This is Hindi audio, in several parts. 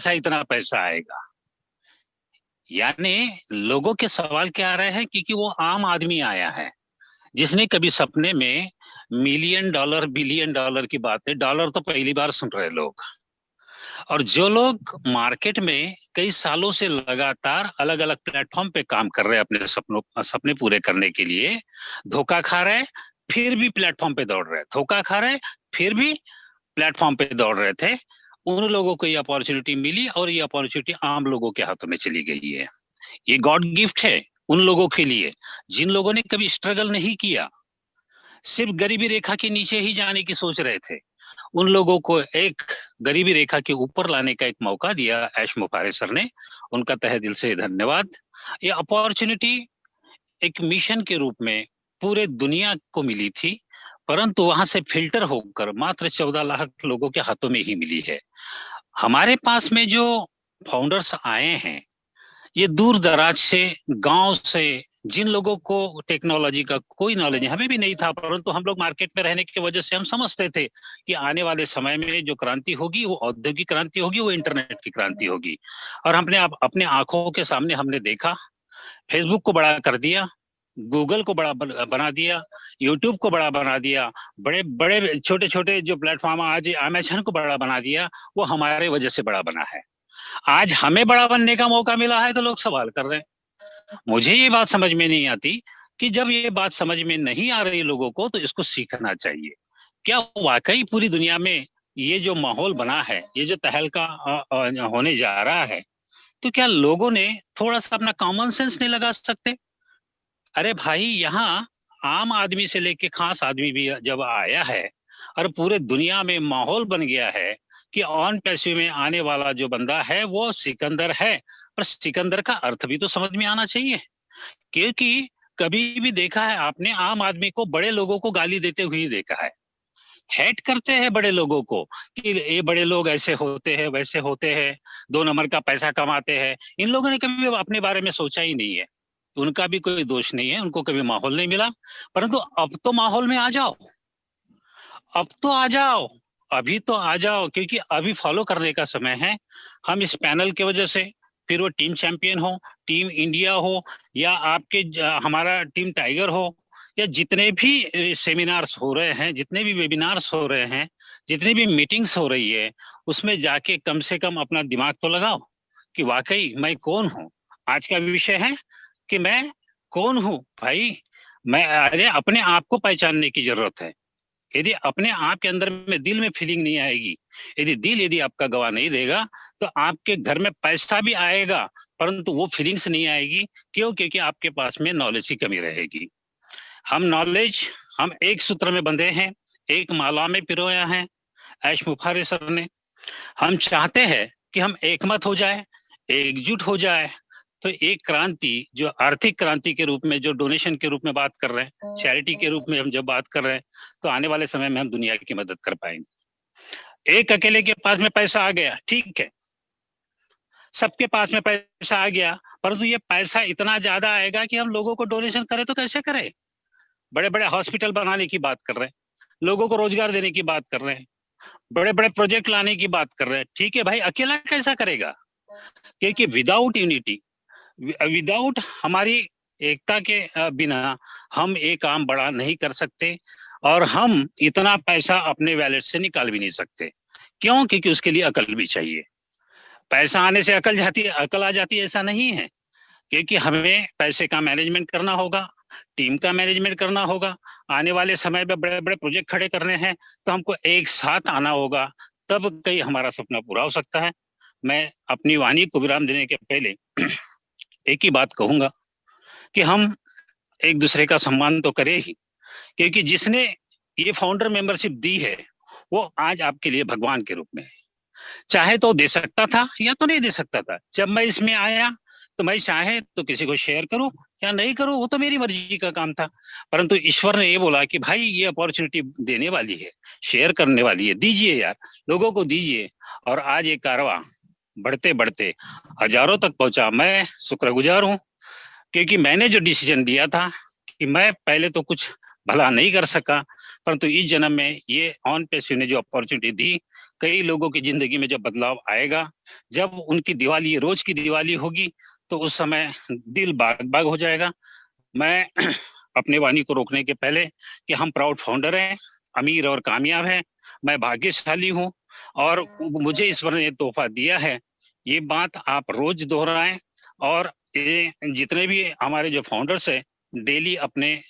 कैसा इतना पैसा आएगा। यानी लोगों के सवाल क्या आ रहे हैं, क्योंकि वो आम आदमी आया है जिसने कभी सपने में मिलियन डॉलर बिलियन डॉलर की बातें, डॉलर तो पहली बार सुन रहे लोग। और जो लोग मार्केट में कई सालों से लगातार अलग अलग प्लेटफॉर्म पे काम कर रहे हैं अपने सपने पूरे करने के लिए, धोखा खा रहे, फिर भी प्लेटफॉर्म पे दौड़ रहे, धोखा खा रहे, फिर भी प्लेटफॉर्म पे दौड़ रहे थे, उन लोगों को ये अपॉर्चुनिटी मिली और ये अपॉर्चुनिटी आम लोगों के हाथों में चली गई है। ये गॉड गिफ्ट है उन लोगों के लिए जिन लोगों ने कभी स्ट्रगल नहीं किया, सिर्फ गरीबी रेखा के नीचे ही जाने की सोच रहे थे। उन लोगों को एक गरीबी रेखा के ऊपर लाने का एक मौका दिया ऐश मुफारे सर ने, उनका तहे दिल से धन्यवाद। ये अपॉर्चुनिटी एक मिशन के रूप में पूरे दुनिया को मिली थी, परंतु वहां से फिल्टर होकर मात्र 14 लाख लोगों के हाथों में ही मिली है। हमारे पास में जो फाउंडर्स आए हैं, ये दूर दराज से, गांव से, जिन लोगों को टेक्नोलॉजी का कोई नॉलेज नहीं, हमें भी नहीं था, परंतु हम लोग मार्केट में रहने की वजह से हम समझते थे कि आने वाले समय में जो क्रांति होगी वो औद्योगिक क्रांति होगी, वो इंटरनेट की क्रांति होगी। और हमने अपने आंखों के सामने हमने देखा, फेसबुक को बड़ा कर दिया, गूगल को बड़ा बना दिया, यूट्यूब को बड़ा बना दिया, बड़े बड़े छोटे छोटे जो प्लेटफॉर्म आज अमेजन को बड़ा बना दिया, वो हमारे वजह से बड़ा बना है। आज हमें बड़ा बनने का मौका मिला है तो लोग सवाल कर रहे हैं। मुझे ये बात समझ में नहीं आती कि जब ये बात समझ में नहीं आ रही लोगों को तो इसको सीखना चाहिए। क्या वाकई पूरी दुनिया में ये जो माहौल बना है, ये जो तहलका होने जा रहा है, तो क्या लोगों ने थोड़ा सा अपना कॉमन सेंस नहीं लगा सकते? अरे भाई, यहाँ आम आदमी से लेके खास आदमी भी जब आया है और पूरे दुनिया में माहौल बन गया है कि ऑन पैसे में आने वाला जो बंदा है वो सिकंदर है, पर सिकंदर का अर्थ भी तो समझ में आना चाहिए। क्योंकि कभी भी देखा है आपने आम आदमी को बड़े लोगों को गाली देते हुए देखा है, हेट करते हैं बड़े लोगों को कि ये बड़े लोग ऐसे होते हैं वैसे होते हैं, 2 नंबर का पैसा कमाते हैं। इन लोगों ने कभी अपने बारे में सोचा ही नहीं है। उनका भी कोई दोष नहीं है, उनको कभी माहौल नहीं मिला। परंतु अब तो माहौल में आ जाओ, अब तो आ जाओ, अभी तो आ जाओ, क्योंकि अभी फॉलो करने का समय है। हम इस पैनल की वजह से, फिर वो टीम चैंपियन हो, टीम इंडिया हो, या आपके हमारा टीम टाइगर हो, या जितने भी सेमिनार्स हो रहे हैं, जितने भी वेबिनार्स हो रहे हैं, जितनी भी मीटिंग्स हो रही है, उसमें जाके कम से कम अपना दिमाग तो लगाओ कि वाकई मैं कौन हूँ। आज का विषय है कि मैं कौन हूँ भाई। मैं, अरे अपने आप को पहचानने की जरूरत है। यदि अपने आप के अंदर में दिल में फीलिंग नहीं आएगी, यदि आपका गवाह नहीं देगा, तो आपके घर में पैसा भी आएगा परंतु वो फीलिंग्स नहीं आएगी। क्यों? क्योंकि आपके पास में नॉलेज की कमी रहेगी। हम एक सूत्र में बंधे हैं, एक माला में पिरोया है ऐश मुफारे सर ने। हम चाहते हैं कि हम एकमत हो जाए, एकजुट हो जाए, तो एक क्रांति जो आर्थिक क्रांति के रूप में, जो डोनेशन के रूप में बात कर रहे हैं, चैरिटी के रूप में हम जब बात कर रहे हैं, तो आने वाले समय में हम दुनिया की मदद कर पाएंगे। एक अकेले के पास में पैसा आ गया, ठीक है, सबके पास में पैसा आ गया, परंतु ये पैसा इतना ज्यादा आएगा कि हम लोगों को डोनेशन करें तो कैसे करें? बड़े बड़े हॉस्पिटल बनाने की बात कर रहे हैं, लोगों को रोजगार देने की बात कर रहे हैं, बड़े बड़े प्रोजेक्ट लाने की बात कर रहे हैं, ठीक है भाई, अकेला कैसा करेगा? क्योंकि विदाउट यूनिटी, विदाउट हमारी एकता के बिना हम एक काम बड़ा नहीं कर सकते, और हम इतना पैसा अपने वैलेट से निकाल भी नहीं सकते। क्यों? क्योंकि उसके लिए अकल भी चाहिए। पैसा आने से अकल जाती है, अकल आ जाती है, ऐसा नहीं है। क्योंकि हमें पैसे का मैनेजमेंट करना होगा, टीम का मैनेजमेंट करना होगा, आने वाले समय में बड़े बड़े प्रोजेक्ट खड़े करने हैं, तो हमको एक साथ आना होगा, तब कहीं हमारा सपना पूरा हो सकता है। मैं अपनी वाणी को विराम देने के पहले एक ही बात कहूंगा कि हम एक दूसरे का सम्मान तो करें ही, क्योंकि जिसने ये फाउंडर मेंबरशिप दी है वो आज आपके लिए भगवान के रूप में है। चाहे तो दे सकता था या तो नहीं दे सकता था। जब मैं इसमें आया तो मैं चाहे तो किसी को शेयर करूं या नहीं करूं, वो तो मेरी मर्जी का काम था, परंतु ईश्वर ने ये बोला कि भाई ये अपॉर्चुनिटी देने वाली है, शेयर करने वाली है, दीजिए यार, लोगों को दीजिए। और आज ये कारवां बढ़ते बढ़ते हजारों तक पहुंचा। मैं शुक्रगुजार हूं, क्योंकि मैंने जो डिसीजन लिया था कि मैं पहले तो कुछ भला नहीं कर सका, परंतु इस जन्म में ये ऑन पैसे ने जो अपॉर्चुनिटी दी, कई लोगों की जिंदगी में जब बदलाव आएगा, जब उनकी दिवाली रोज की दिवाली होगी, तो उस समय दिल बाग बाग हो जाएगा। मैं अपने वाणी को रोकने के पहले कि हम प्राउड फाउंडर हैं, अमीर और कामयाब हैं, मैं भाग्यशाली हूँ, और मुझे ईश्वर ने तोहफा दिया है। ये बात आप रोज दोहराएं, और ये जितने भी हमारे जो फाउंडर्स हैं, डेली अपने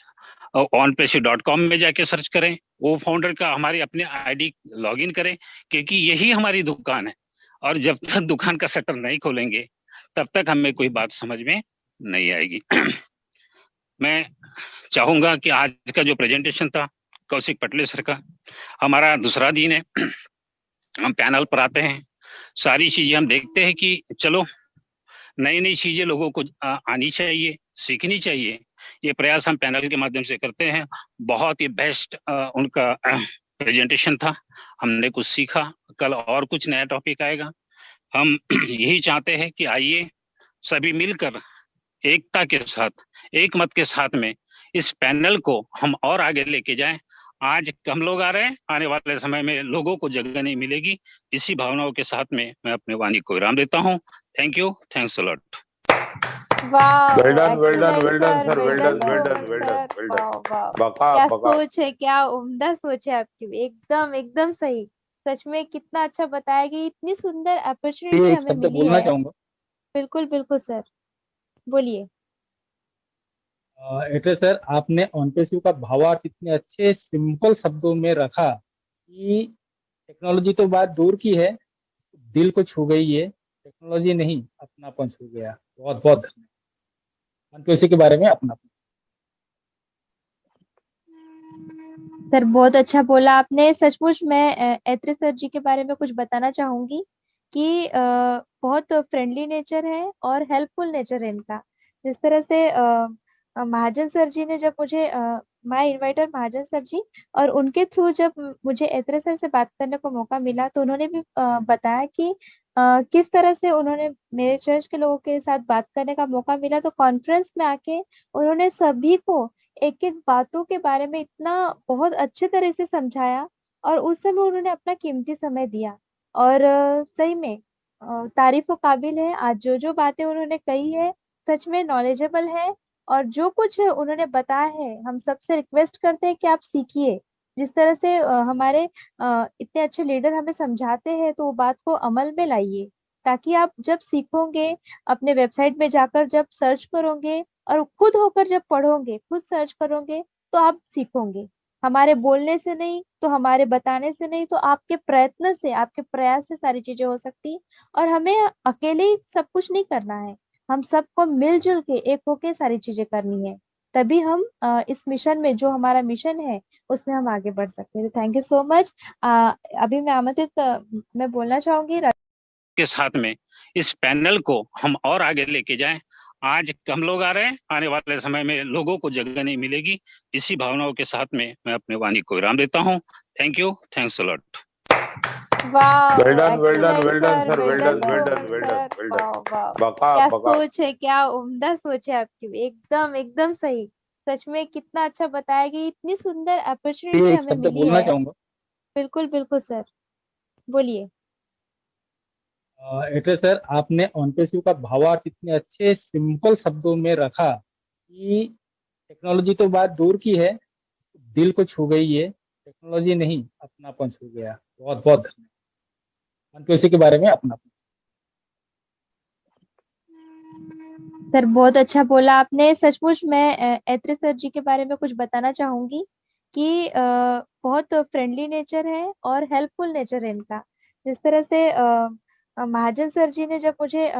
onpaysi.com में जाके सर्च करें, वो फाउंडर का हमारी अपने आईडी लॉगिन करें, क्योंकि यही हमारी दुकान है। और जब तक दुकान का शटर नहीं खोलेंगे, तब तक हमें कोई बात समझ में नहीं आएगी। मैं चाहूंगा कि आज का जो प्रेजेंटेशन था कौशिक पटले सर का, हमारा दूसरा दिन है, हम पैनल पर आते हैं, सारी चीजें हम देखते हैं कि चलो नई नई चीजें लोगों को आनी चाहिए, सीखनी चाहिए। ये प्रयास हम पैनल के माध्यम से करते हैं। बहुत ही बेस्ट उनका प्रेजेंटेशन था, हमने कुछ सीखा। कल और कुछ नया टॉपिक आएगा। हम यही चाहते हैं कि आइए सभी मिलकर एकता के साथ, एक मत के साथ में इस पैनल को हम और आगे लेके जाएं। आज कम लोग आ रहे हैं, आने वाले समय में लोगों को जगह नहीं मिलेगी। इसी भावनाओं के साथ में मैं अपने वाणी को विराम देता हूँ। Thank you, thanks a lot. वाह, well done, well done, excellent well done, sir, sir. well Well done done, well so done, much well sir. done, well done. वाह वाह, बका क्या बका सोच है, क्या उम्दा सोच है आपकी, एकदम एकदम सही। सच में कितना अच्छा बताया कि इतनी सुंदर अपॉर्चुनिटी एक हमें शब्द मिली बोलना है। चाहूंगा। बिल्कुल बिल्कुल सर, बोलिए। एड्रेस सर, आपने ऑनपेसिव का भावार्थ इतने अच्छे सिंपल शब्दों में रखा कि टेक्नोलॉजी तो बात दूर की है, दिल को छू गई है। टेक्नोलॉजी नहीं, अपनापन छू गया। बहुत बहुत धन्यवाद। ऑनपेसिव के बारे में अपनापन। सर बहुत अच्छा बोला आपने। सचमुच मैं ऐत्रेय सर जी के बारे में कुछ बताना चाहूंगी कि बहुत फ्रेंडली नेचर है और हेल्पफुल नेचर है इनका। जिस तरह से महाजन सर जी ने जब मुझे माय इन्वाइटर महाजन सर जी, और उनके थ्रू जब मुझे ऐत्रेय सर से बात करने को मौका मिला, तो उन्होंने भी बताया कि किस तरह से उन्होंने मेरे चर्च के लोगों के साथ बात करने का मौका मिला। तो कॉन्फ्रेंस में आके उन्होंने सभी को एक एक बातों के बारे में इतना बहुत अच्छे तरह से समझाया, और उस समय उन्होंने अपना कीमती समय दिया। और सही में तारीफों काबिल है। आज जो जो बातें उन्होंने कही है, सच में नॉलेजेबल है। और जो कुछ उन्होंने बताया है, हम सबसे रिक्वेस्ट करते हैं कि आप सीखिए। जिस तरह से हमारे इतने अच्छे लीडर हमें समझाते हैं, तो वो बात को अमल में लाइए, ताकि आप जब सीखोगे, अपने वेबसाइट में जाकर जब सर्च करोगे, और खुद होकर जब पढ़ोगे, खुद सर्च करोगे, तो आप सीखोगे। हमारे बोलने से नहीं, तो हमारे बताने से नहीं, तो आपके प्रयत्न से, आपके प्रयास से सारी चीजें हो सकती। और हमें अकेले ही सब कुछ नहीं करना है, हम सबको मिलजुल के एक होके सारी चीजें करनी है। तभी हम इस मिशन में, जो हमारा मिशन है, उसमें हम आगे बढ़ सकते हैं। Thank you so much. अभी मैं आमंत्रित मैं बोलना चाहूंगी के साथ में इस पैनल को हम और आगे लेके जाएं। आज कम लोग आ रहे हैं, आने वाले समय में लोगों को जगह नहीं मिलेगी। इसी भावनाओं के साथ में मैं अपने वाणी को विराम देता हूँ। Thank you, thanks a lot. वाह, well done, well done, excellent well done, sir, sir. well Well done done, so well done, much well sir. done, well done. वाह वाह, बका क्या बका सोच है, क्या उम्दा सोच है आपकी, एकदम एकदम सही। सच में कितना अच्छा बताया कि इतनी सुंदर अपॉर्चुनिटी एक हमें शब्द मिली बोलना है। चाहूंगा। बिल्कुल बिल्कुल सर, बोलिए। एड्रेस सर, आपने ऑनपेसिव का भावार्थ इतने अच्छे सिंपल शब्दों में रखा कि टेक्नोलॉजी तो बात दूर की है, दिल को छू गई है। टेक्नोलॉजी नहीं, अपनापन छू गया। बहुत बहुत धन्यवाद। ऑनपेसिव के बारे में अपनापन। सर बहुत अच्छा बोला आपने। सचमुच मैं ऐत्रेय सर जी के बारे में कुछ बताना चाहूंगी कि बहुत फ्रेंडली नेचर है और हेल्पफुल नेचर है इनका। जिस तरह से महाजन सर जी ने जब मुझे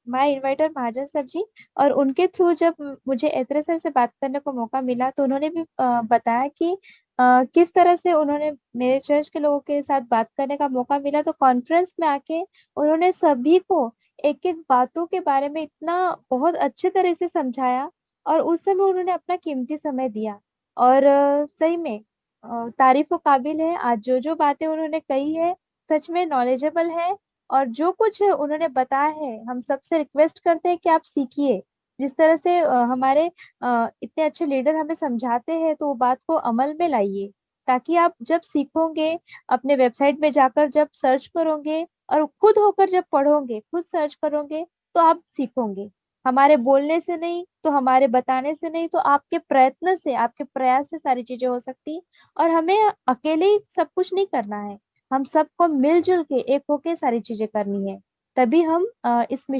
माय इन्वाइटर महाजन सर जी, और उनके थ्रू जब मुझे ऐत्रेय सर से बात करने को मौका मिला, तो उन्होंने भी बताया कि किस तरह से उन्होंने मेरे चर्च के लोगों के साथ बात करने का मौका मिला। तो कॉन्फ्रेंस में आके उन्होंने सभी को एक एक बातों के बारे में इतना बहुत अच्छे तरह से समझाया, और उस समय उन्होंने अपना कीमती समय दिया। और सही में तारीफों काबिल है। आज जो जो बातें उन्होंने कही है, सच में नॉलेजेबल है। और जो कुछ उन्होंने बताया है, हम सबसे रिक्वेस्ट करते हैं कि आप सीखिए। जिस तरह से हमारे इतने अच्छे लीडर हमें समझाते हैं, तो वो बात को अमल में लाइए, ताकि आप जब सीखोगे, अपने वेबसाइट में जाकर जब सर्च करोगे और खुद होकर जब पढ़ोगे, खुद सर्च करोगे, तो आप सीखोगे। हमारे बोलने से नहीं, तो हमारे बताने से नहीं, तो आपके प्रयत्न से, आपके प्रयास से सारी चीजें हो सकती। और हमें अकेले ही सब कुछ नहीं करना है, हम सबको मिलजुल के एक होके सारी चीजें करनी है, तभी हम इस मिशन